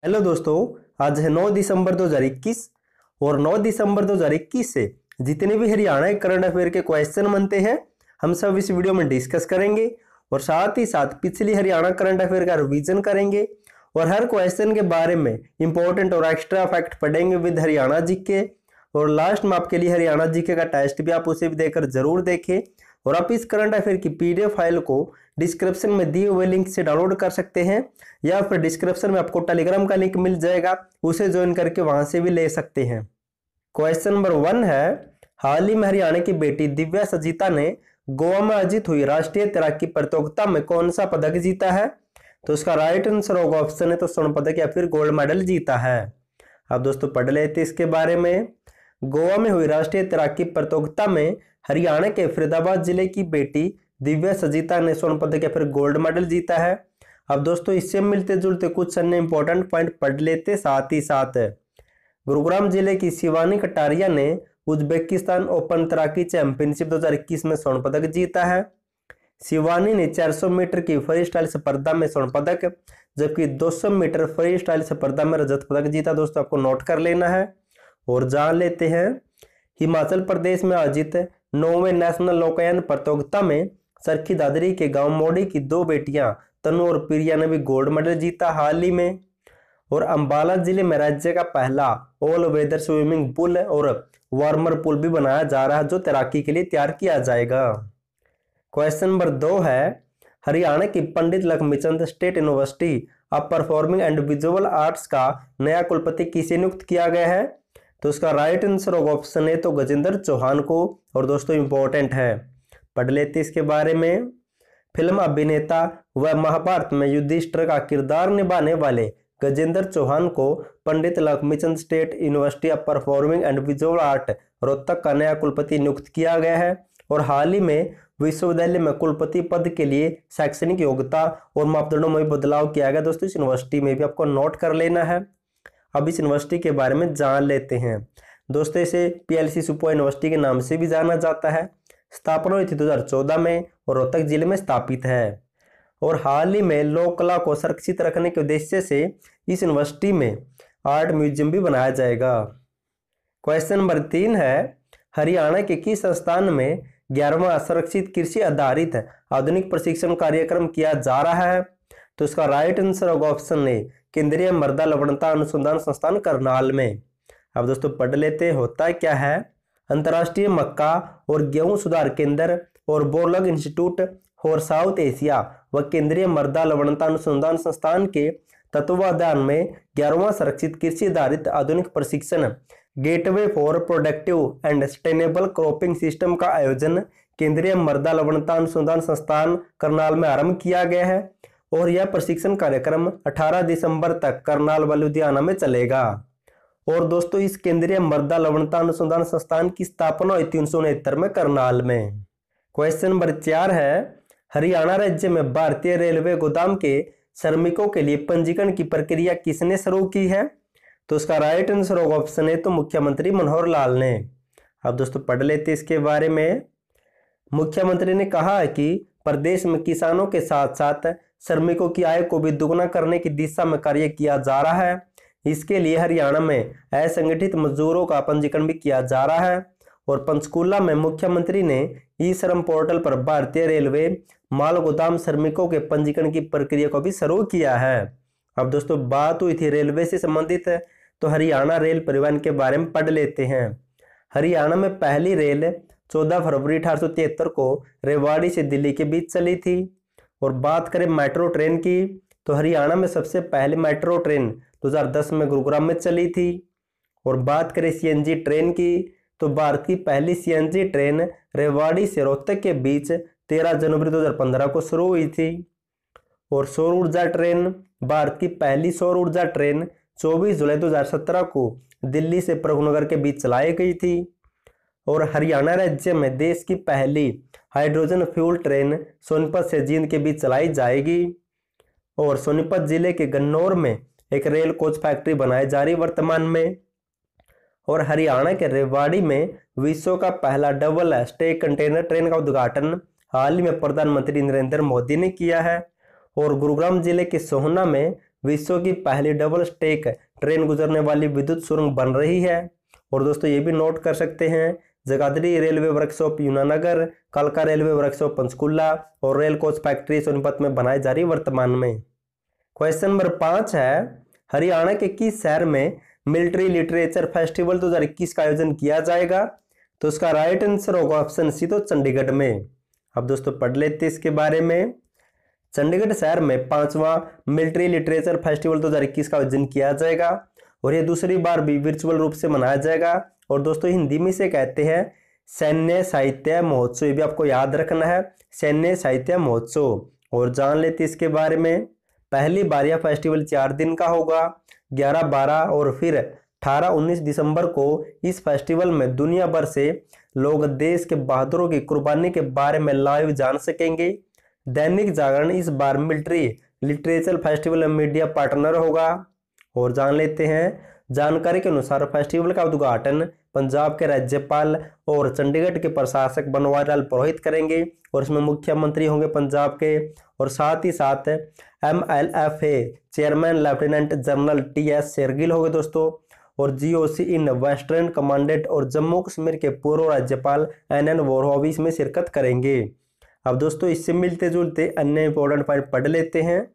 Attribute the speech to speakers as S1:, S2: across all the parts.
S1: Hello दोस्तों, आज है 9 दिसंबर 2021 और 9 दिसंबर 2021 से जितने भी हरियाणा के करंट अफेयर के क्वेश्चन बनते हैं हम सब इस वीडियो में डिस्कस करेंगे और साथ ही साथ पिछली हरियाणा करंट अफेयर का रिवीजन करेंगे और हर क्वेश्चन के बारे में इंपॉर्टेंट और एक्स्ट्रा फैक्ट पढ़ेंगे विद हरियाणा जीके। और लास्ट में आपके लिए हरियाणा जीके का टेस्ट भी आप उसे भी देकर जरूर देखें। और आप इस करंट अफेयर की पीडीएफ फाइल को डिस्क्रिप्शन में दिए हुए लिंक से डाउनलोड कर सकते हैं या फिर डिस्क्रिप्शन में आपको टेलीग्राम का लिंक मिल जाएगा, उसे ज्वाइन करके वहां से भी ले सकते हैं। क्वेश्चन नंबर 1 है, हाल ही में हरियाणा की बेटी दिव्या सजीता ने गोवा में आयोजित हुई राष्ट्रीय तैराकी प्रतियोगिता में कौन सा पदक जीता है? तो उसका राइट आंसर होगा ऑप्शन है तो स्वर्ण पदक या फिर गोल्ड मेडल जीता है। अब दोस्तों पढ़ लेते इसके बारे में। गोवा में हुई राष्ट्रीय तैराकी प्रतियोगिता में हरियाणा के फरीदाबाद जिले की बेटी दिव्या सजीता ने स्वर्ण पदक या फिर गोल्ड मेडल जीता है। अब दोस्तों इससे मिलते जुलते कुछ अन्य इंपॉर्टेंट पॉइंट पढ़ लेते साथ ही साथ। गुरुग्राम जिले की शिवानी कटारिया ने उज्बेकिस्तान ओपन तैराकी चैंपियनशिप 2021 में स्वर्ण पदक जीता है। शिवानी ने 400 मीटर की फ्री स्टाइल स्पर्धा में स्वर्ण पदक जबकि 200 मीटर फ्री स्टाइल स्पर्धा में रजत पदक जीता। दोस्तों आपको नोट कर लेना है। और जान लेते हैं, हिमाचल प्रदेश में आयोजित 9वें नेशनल नौकायन प्रतियोगिता में सरखी दादरी के गांव मोड़ी की 2 बेटियां तनु और प्रिया ने भी गोल्ड मेडल जीता हाल ही में। और अंबाला जिले में राज्य का पहला ऑल वेदर स्विमिंग पूल और वार्मर पूल भी बनाया जा रहा है जो तैराकी के लिए तैयार किया जाएगा। क्वेश्चन नंबर 2 है, हरियाणा की Pandit Lakshmichand state university of performing and visual arts का नया कुलपति किसे नियुक्त किया गया है? तो उसका राइट आंसर होगा ऑप्शन है तो गजेंद्र चौहान को। और दोस्तों इंपॉर्टेंट है, पढ़ लेते इसके बारे में। फिल्म अभिनेता व महाभारत में युधिष्ठिर का किरदार निभाने वाले गजेंद्र चौहान को Pandit Lakshmichand state university of performing and visual art Rohtak का नया कुलपति नियुक्त किया गया है। और हाल ही में विश्वविद्यालय में कुलपति पद के लिए शैक्षणिक योग्यता और मापदंडों में बदलाव किया गया। दोस्तों इस यूनिवर्सिटी में भी आपको नोट कर लेना है। अब इस यूनिवर्सिटी के बारे में जान लेते हैं। दोस्तों इसे पीएलसी सुपौल यूनिवर्सिटी के नाम से भी जाना जाता है। स्थापना हुई थी 2014 में और रोहतक जिले में स्थापित है। और हाल ही में लोक कला को सुरक्षित रखने के उद्देश्य से इस यूनिवर्सिटी में आर्ट म्यूजियम भी बनाया जाएगा। क्वेश्चन नंबर 3 है, हरियाणा के किस संस्थान में 11वां सुरक्षित कृषि आधारित आधुनिक प्रशिक्षण कार्यक्रम किया जा रहा है? तो इसका राइट आंसर होगा ऑप्शन ए केंद्रीय मृदा लवणता अनुसंधान संस्थान करनाल में। अब दोस्तों पढ़ लेते होता क्या है, अंतर्राष्ट्रीय मक्का और गेहूं सुधार केंद्र और बोरलग इंस्टीट्यूट फॉर साउथ एशिया व केंद्रीय मृदा लवणता अनुसंधान संस्थान के तत्वावधान में 11वां सुरक्षित कृषि आधारित आधुनिक प्रशिक्षण gateway for productive and sustainable cropping system का आयोजन केंद्रीय मृदा लवणता अनुसंधान संस्थान करनाल में आरंभ किया गया है। और यह प्रशिक्षण कार्यक्रम 18 दिसंबर तक करनाल व लुधियाना में चलेगा। और दोस्तों इस केंद्रीय मृदा लवणता अनुसंधान संस्थान की स्थापना हुई 1969 में करनाल में। क्वेश्चन नंबर 4 है, हरियाणा राज्य में भारतीय रेलवे गोदाम के श्रमिकों के लिए पंजीकरण की प्रक्रिया किसने शुरू की है? तो उसका राइट आंसर होगा ऑप्शन है तो मुख्यमंत्री मनोहर लाल ने। अब दोस्तों पढ़ लेते इसके बारे में। मुख्यमंत्री ने कहा है कि प्रदेश में किसानों के साथ साथ श्रमिकों की आय को भी दुगना करने की दिशा में कार्य किया जा रहा है। इसके लिए हरियाणा में असंगठित मजदूरों का पंजीकरण भी किया जा रहा है। और पंचकूला में मुख्यमंत्री ने ई श्रम पोर्टल पर भारतीय रेलवे माल गोदाम श्रमिकों के पंजीकरण की प्रक्रिया को भी शुरू किया है। अब दोस्तों बात हुई थी रेलवे से संबंधित है तो हरियाणा रेल परिवहन के बारे में पढ़ लेते हैं। हरियाणा में पहली रेल 14 फरवरी 1873 को रेवाड़ी से दिल्ली के बीच चली थी। और बात करें मेट्रो ट्रेन की तो हरियाणा में सबसे पहली मेट्रो ट्रेन 2010 में गुरुग्राम में चली थी। और बात करें सीएनजी ट्रेन की तो भारत की पहली सीएनजी ट्रेन रेवाड़ी से रोहतक के बीच 13 जनवरी 2015 को शुरू हुई थी। और सौर ऊर्जा ट्रेन, भारत की पहली सौर ऊर्जा ट्रेन 24 जुलाई 2017 को दिल्ली से प्रभुनगर के बीच चलाई गई थी। और हरियाणा राज्य में देश की पहली हाइड्रोजन फ्यूल ट्रेन सोनीपत से जींद के बीच चलाई जाएगी। और सोनीपत जिले के गन्नौर में एक रेल कोच फैक्ट्री बनाई जा रही वर्तमान में। और हरियाणा के रेवाड़ी में विश्व का पहला डबल स्टेक कंटेनर ट्रेन का उद्घाटन हाल ही में प्रधानमंत्री नरेंद्र मोदी ने किया है। और गुरुग्राम जिले के सोहना में विश्व की पहली डबल स्टेक ट्रेन गुजरने वाली विद्युत सुरंग बन रही है। और दोस्तों ये भी नोट कर सकते हैं, जगाधरी रेलवे वर्कशॉप यमुनानगर, कालका रेलवे वर्कशॉप पंचकुला और रेल कोच फैक्ट्री सोनीपत में बनाई जा रही वर्तमान में। क्वेश्चन नंबर 5 है, हरियाणा के किस शहर में मिलिट्री लिटरेचर फेस्टिवल 2021 का आयोजन किया जाएगा? तो इसका राइट आंसर होगा ऑप्शन सी, तो चंडीगढ़ में। अब दोस्तों पढ़ लेते इसके बारे में। चंडीगढ़ शहर में 5वां मिलिट्री लिटरेचर फेस्टिवल 2021 का आयोजन किया जाएगा और ये दूसरी बार भी वर्चुअल रूप से मनाया जाएगा। और दोस्तों हिंदी में से कहते हैं सैन्य साहित्य महोत्सव, ये भी आपको याद रखना है, सैन्य साहित्य महोत्सव। और जान लेते इसके बारे में। पहली बार यह फेस्टिवल 4 दिन का होगा, 11, 12 और फिर 18, 19 दिसंबर को इस फेस्टिवल में दुनिया भर से लोग देश के बहादुरों की कुर्बानी के बारे में लाइव जान सकेंगे। दैनिक जागरण इस बार मिलिट्री लिटरेचर फेस्टिवल में मीडिया पार्टनर होगा। और जान लेते हैं, जानकारी के अनुसार फेस्टिवल का उद्घाटन पंजाब के राज्यपाल और चंडीगढ़ के प्रशासक बनवारी लाल पुरोहित करेंगे और इसमें मुख्यमंत्री होंगे पंजाब के, और साथ ही साथ MLFA chairman lieutenant general TS Shergill होंगे दोस्तों, और GOC इन वेस्टर्न कमांडेंट और जम्मू कश्मीर के पूर्व राज्यपाल NN वोहरा भी इसमें शिरकत करेंगे। अब दोस्तों इससे मिलते जुलते अन्य इंपॉर्टेंट पॉइंट पढ़ लेते हैं।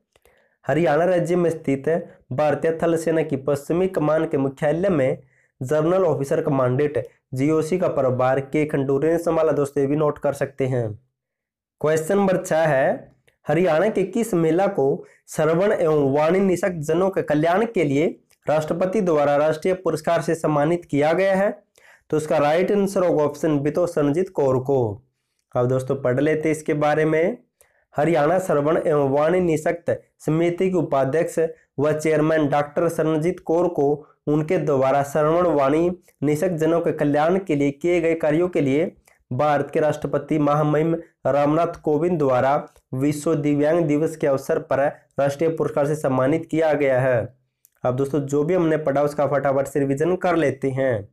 S1: हरियाणा राज्य में स्थित भारतीय थल सेना की पश्चिमी कमान के मुख्यालय में जनरल ऑफिसर कमांडेंट GOC का प्रभार के खंडूरी ने संभाला। दोस्तों ये भी नोट कर सकते हैं। क्वेश्चन नंबर 6 है, हरियाणा के किस महिला को श्रवण एवं वाणी निषक्त जनों के कल्याण के लिए राष्ट्रपति द्वारा राष्ट्रीय पुरस्कार से सम्मानित किया गया है? तो इसका राइट आंसर होगा ऑप्शन बी, तो सरनजीत कौर को। अब दोस्तों पढ़ लेते इसके बारे में। हरियाणा श्रवण एवं वाणी निषक्त समिति के उपाध्यक्ष व चेयरमैन डॉक्टर सरनजीत कौर को उनके द्वारा श्रवण वाणी निषक्त जनों के कल्याण के लिए किए गए कार्यों के लिए भारत के राष्ट्रपति महामहिम रामनाथ कोविंद द्वारा विश्व दिव्यांग दिवस के अवसर पर राष्ट्रीय पुरस्कार से सम्मानित किया गया है। अब दोस्तों जो भी हमने पढ़ा उसका फटाफट से रिवीजन कर लेते हैं।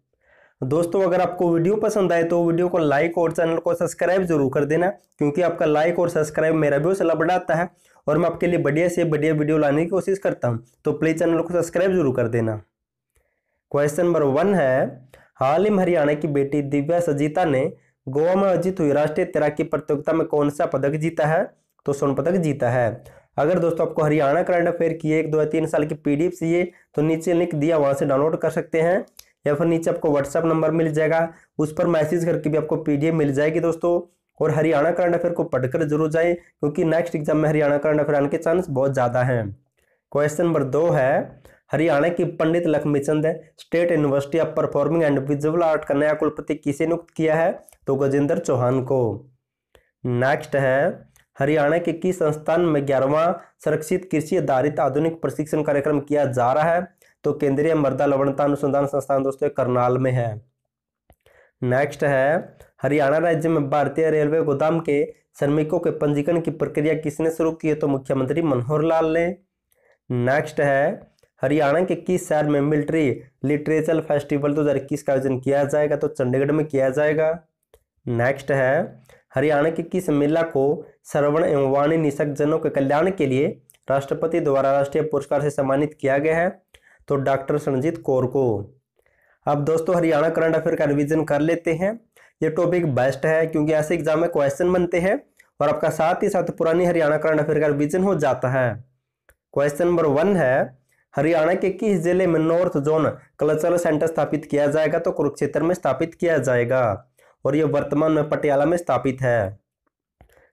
S1: दोस्तों अगर आपको वीडियो पसंद आए तो वीडियो को लाइक और चैनल को सब्सक्राइब जरूर कर देना, क्योंकि आपका लाइक और सब्सक्राइब मेरा भी हौसला बढ़ाता है और मैं आपके लिए बढ़िया से बढ़िया वीडियो लाने की कोशिश करता हूं। तो प्लीज चैनल को सब्सक्राइब जरूर कर देना। क्वेश्चन नंबर 1 है, हाल ही में हरियाणा की बेटी दिव्या सजीता ने गोवा में आयोजित हुई राष्ट्रीय तैराकी प्रतियोगिता में कौन सा पदक जीता है? तो स्वर्ण पदक जीता है। अगर दोस्तों आपको हरियाणा करंट अफेयर की 1, 2 या 3 साल की PDF चाहिए तो नीचे लिंक दिया, वहां से डाउनलोड कर सकते हैं, या फिर नीचे आपको WhatsApp नंबर मिल जाएगा, उस पर मैसेज करके भी आपको PDF मिल जाएगी दोस्तों। और हरियाणा करंट अफेयर को पढ़कर जरूर जाएं, क्योंकि नेक्स्ट एग्जाम में हरियाणा करंट अफेयर आने के चांस बहुत ज्यादा हैं। क्वेश्चन नंबर 2 है, हरियाणा की Pandit Lakshmichand state university of performing and visual art का नया कुलपति किसे नियुक्त किया है? तो गजेंद्र चौहान को। नेक्स्ट है, हरियाणा के किस संस्थान में 11वां संरक्षित कृषि आधारित आधुनिक प्रशिक्षण कार्यक्रम किया जा रहा है? तो केंद्रीय मृदा लवणता अनुसंधान संस्थान दोस्तों करनाल में है। नेक्स्ट है, हरियाणा राज्य में भारतीय रेलवे गोदाम के श्रमिकों के पंजीकरण की प्रक्रिया किसने शुरू की है? तो मुख्यमंत्री मनोहर लाल ने। नेक्स्ट है, हरियाणा के किस शहर में मिलिट्री लिटरेचर फेस्टिवल 2021 का आयोजन किया जाएगा? तो चंडीगढ़ में किया जाएगा। नेक्स्ट है, हरियाणा की किस महिला को श्रवण एवं वाणी निषक्त जनों के कल्याण के लिए राष्ट्रपति द्वारा राष्ट्रीय पुरस्कार से सम्मानित किया गया है? तो डॉक्टर सरनजीत कौर को। अब दोस्तों हरियाणा करंट अफेयर का रिवीजन कर लेते हैं। ये टॉपिक बेस्ट है, क्योंकि ऐसे एग्जाम में क्वेश्चन बनते हैं और आपका साथ ही साथ पुरानी हरियाणा करंट अफेयर का रिवीजन हो जाता है। क्वेश्चन नंबर 1 है, हरियाणा के किस जिले में नॉर्थ जोन कल्चरल सेंटर स्थापित किया जाएगा? तो कुरुक्षेत्र में स्थापित किया जाएगा और यह वर्तमान में पटियाला में स्थापित है।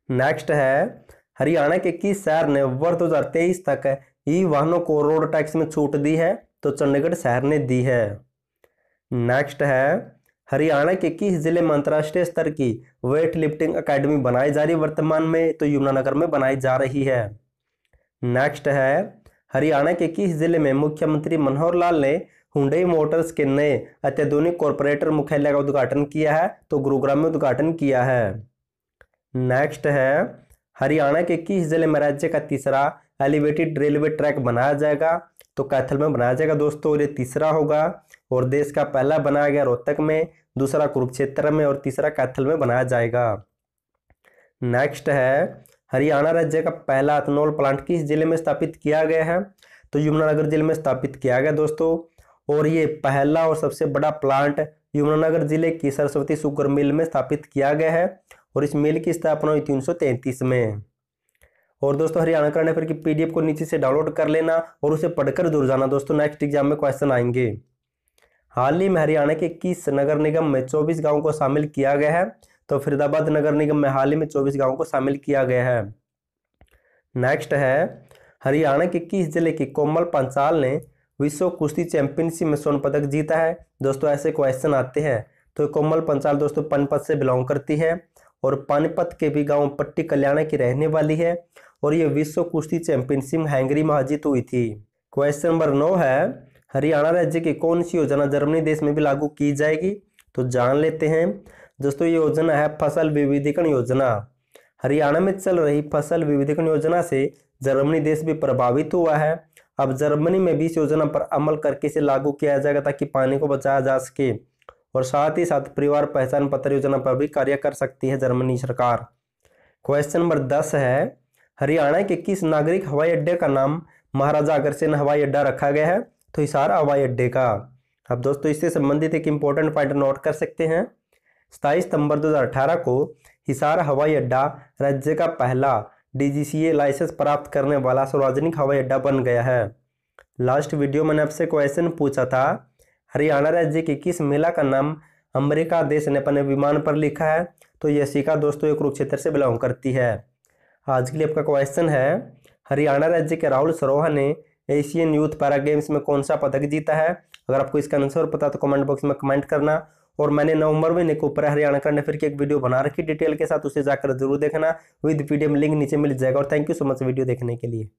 S1: नेक्स्ट है, हरियाणा के किस शहर ने वर्ष 2023 तक ई वाहनों को रोड टैक्स में छूट दी है? तो चंडीगढ़ शहर ने दी है। नेक्स्ट है, हरियाणा के किस जिले में अंतर्राष्ट्रीय स्तर की वेट लिफ्टिंग अकेडमी बनाई जा रही वर्तमान में? तो यमुनानगर में बनाई जा रही है। नेक्स्ट है, हरियाणा के किस जिले में मुख्यमंत्री मनोहर लाल ने हुंडई मोटर्स के नए अत्याधुनिक कॉर्पोरेटर मुख्यालय का उद्घाटन किया है? तो गुरुग्राम में उद्घाटन किया है। नेक्स्ट है, हरियाणा के किस जिले में राज्य का तीसरा एलिवेटेड रेलवे ट्रैक बनाया जाएगा? तो कैथल में बनाया जाएगा दोस्तों, और ये तीसरा होगा। और देश का पहला बनाया गया रोहतक में, दूसरा कुरुक्षेत्र में और तीसरा कैथल में बनाया जाएगा। नेक्स्ट है, हरियाणा राज्य का पहला एथेनॉल प्लांट किस जिले में स्थापित किया गया है? तो यमुनानगर जिले में स्थापित किया गया दोस्तों। और ये पहला और सबसे बड़ा प्लांट यमुनानगर जिले की सरस्वती शुगर मिल में स्थापित किया गया है और इस मिल की स्थापना हुई 1933 में। और दोस्तों हरियाणा करंट अफेयर की पीडीएफ को नीचे से डाउनलोड कर लेना और उसे पढ़कर जरूर जाना दोस्तों, नेक्स्ट एग्जाम में क्वेश्चन आएंगे। हाल ही में हरियाणा के किस नगर निगम में 24 गांवों को शामिल किया गया है? तो फरीदाबाद नगर निगम में हाल ही में 24 गांवों को शामिल किया गया है। नेक्स्ट है, हरियाणा के किस जिले की कोमल पंचाल ने विश्व कुश्ती चैंपियनशिप में स्वर्ण पदक जीता है? दोस्तों ऐसे क्वेश्चन आते हैं। तो कोमल पंचाल दोस्तों पानीपत से बिलोंग करती है और पानीपत के भी गांव पट्टी कल्याणा की रहने वाली है और ये विश्व कुश्ती चैंपियनशिप हैंगरी में आयोजित हुई थी। क्वेश्चन नंबर 9 है, हरियाणा राज्य की कौन सी योजना जर्मनी देश में भी लागू की जाएगी? तो जान लेते हैं दोस्तों, ये योजना है फसल विविधीकरण योजना। हरियाणा में चल रही फसल विविधीकरण योजना से जर्मनी देश भी प्रभावित हुआ है। अब जर्मनी में भी इस योजना पर अमल करके इसे लागू किया जाएगा ताकि पानी को बचाया जा सके और साथ ही साथ परिवार पहचान पत्र योजना पर भी कार्य कर सकती है जर्मनी सरकार। क्वेश्चन नंबर 10 है, हरियाणा के किस नागरिक हवाई अड्डे का नाम महाराजा अग्रसेन हवाई अड्डा रखा गया है? तो हिसार हवाई अड्डे का। अब दोस्तों इससे संबंधित एक इंपॉर्टेंट पॉइंट नोट कर सकते हैं। 27 सितंबर 2018 को हिसार हवाई अड्डा राज्य का पहला डीजीसीए लाइसेंस प्राप्त करने वाला सार्वजनिक हवाई अड्डा बन गया है। लास्ट वीडियो मैंने आपसे क्वेश्चन पूछा था, हरियाणा राज्य की किस महिला का नाम अमेरिका देश ने अपने विमान पर लिखा है? तो यशिका दोस्तों ये कुरुक्षेत्र से बिलोंग करती है। आज के लिए आपका क्वेश्चन है, हरियाणा राज्य के राहुल सरोहा ने एशियन यूथ पैरा गेम्स में कौन सा पदक जीता है? अगर आपको इसका आंसर पता तो कमेंट बॉक्स में कमेंट करना। और मैंने नवंबर महीने के ऊपर हरियाणा करंट अफेयर की एक वीडियो बना रखी डिटेल के साथ, उसे जाकर जरूर देखना। विद पीडीएफ लिंक नीचे मिल जाएगा। और thank you so much video देखने के लिए।